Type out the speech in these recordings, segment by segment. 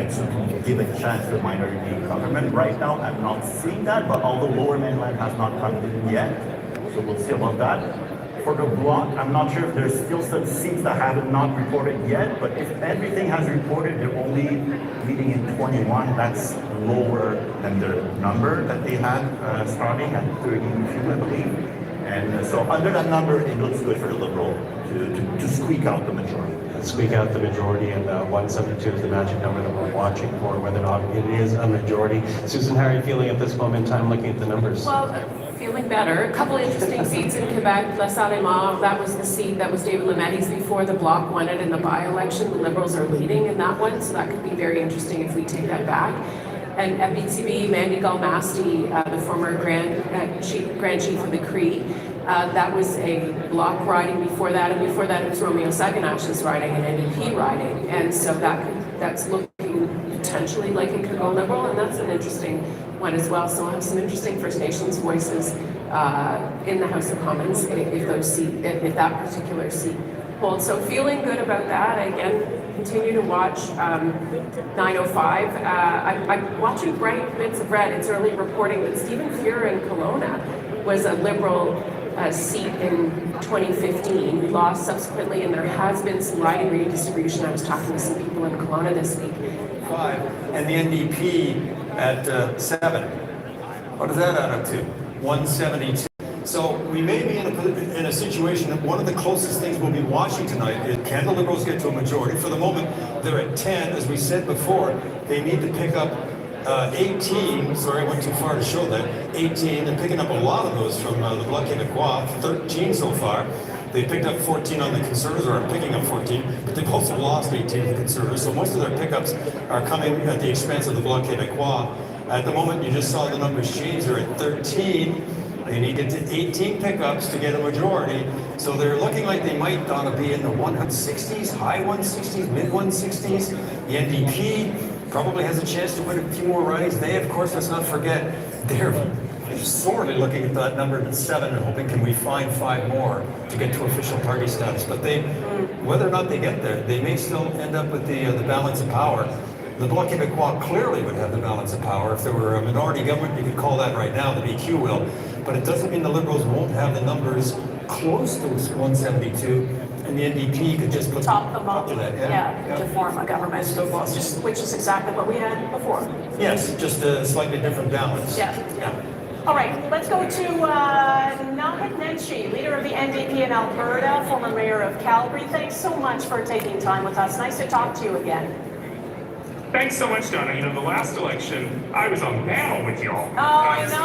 right? So to give a chance to minority government. Right now, I'm not seeing that, but although Lower Mainland has not come in yet, so we'll see about that. For the bloc, I'm not sure if there's still some seats that have not reported yet, but if everything has reported, they're only leading in 21. That's lower than the number that they had starting at 32, I believe. And so under that number, it looks good for the Liberal to squeak out the majority. Squeak out the majority, and 172 is the magic number that we're watching for, whether or not it is a majority. Susan, how are you feeling at this moment in time looking at the numbers? Well, feeling better. A couple interesting seats in Quebec. La Salle-Mort, that was the seat that was David Lamette's before the Bloc won it in the by-election. The Liberals are leading in that one, so that could be very interesting if we take that back. And at BTB, Mandy Galmasti, the former Grand Chief of the Cree, that was a Bloc riding before that, and before that it was Romeo Saganash's riding and NDP riding. And so that's looking potentially like it could go Liberal, and that's an interesting one as well. So we'll have some interesting First Nations voices in the House of Commons if that particular seat holds. So feeling good about that. Again, continue to watch 905. I'm watching Bright Bits of Red. It's early reporting that Stephen Fuhr in Kelowna was a Liberal seat in 2015. He lost subsequently, and there has been some riding redistribution. I was talking to some people in Kelowna this week. 5, and the NDP at 7. What does that add up to? 172. So we may be in a situation that one of the closest things we'll be watching tonight is, can the Liberals get to a majority? For the moment, they're at 10. As we said before, they need to pick up 18, sorry, I went too far to show that, 18, they're picking up a lot of those from the Bloc Québécois, 13 so far. They picked up 14 on the Conservatives, or are picking up 14, but they've also lost 18 of the Conservatives, so most of their pickups are coming at the expense of the Bloc Québécois. At the moment, you just saw the numbers change, they're at 13. They need to get to 18 pickups to get a majority, so they're looking like they might be in the 160s, high 160s, mid 160s. The NDP probably has a chance to win a few more ridings. They, of course, let's not forget, they're sorely looking at that number at 7 and hoping, can we find 5 more to get to official party status. But they, whether or not they get there, they may still end up with the balance of power. The Bloc Québécois clearly would have the balance of power. If there were a minority government, you could call that right now, the BQ will. But it doesn't mean the Liberals won't have the numbers close to 172, and the NDP could just put top them up to that. to form a government, which is exactly what we had before. Yes, just a slightly different balance. Yeah. All right, let's go to Naheed Nenshi, leader of the NDP in Alberta, former mayor of Calgary. Thanks so much for taking time with us. Nice to talk to you again. Thanks so much, Donna. You know, the last election, I was on the panel with y'all. Oh, I know.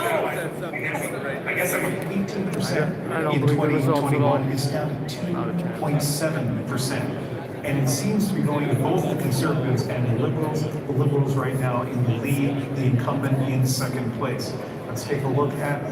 I guess I'm 18% in 2021 is down to 2.7%. And it seems to be going to both the Conservatives and the Liberals. The Liberals right now in the lead, the incumbent in second place. Let's take a look at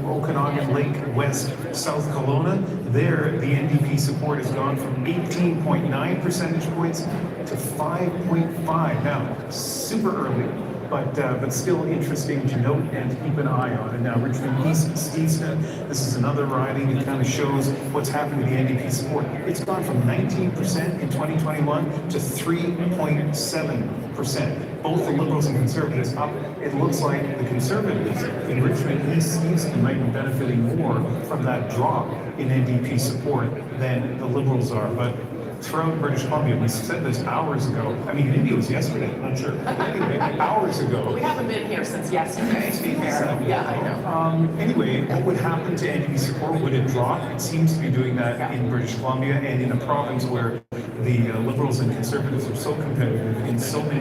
Okanagan Lake West, South Kelowna. There, the NDP support has gone from 18.9 percentage points to 5.5. Now, super early, but still interesting to note and keep an eye on. And now Richmond East, Stevenson, this is another riding that kind of shows what's happened to the NDP support. It's gone from 19% in 2021 to 3.7%. Both the Liberals and Conservatives up. It looks like the Conservatives in Richmond East, Stevenson might be benefiting more from that drop in NDP support than the Liberals are. But throughout British Columbia, we said this hours ago. I mean, maybe it was yesterday, I'm not sure. Anyway, hours ago. We haven't been here since yesterday, to be fair. Yeah, I know. Anyway, what would happen to NDP support? Would it drop? It seems to be doing that in British Columbia and in a province where the Liberals and Conservatives are so competitive in so many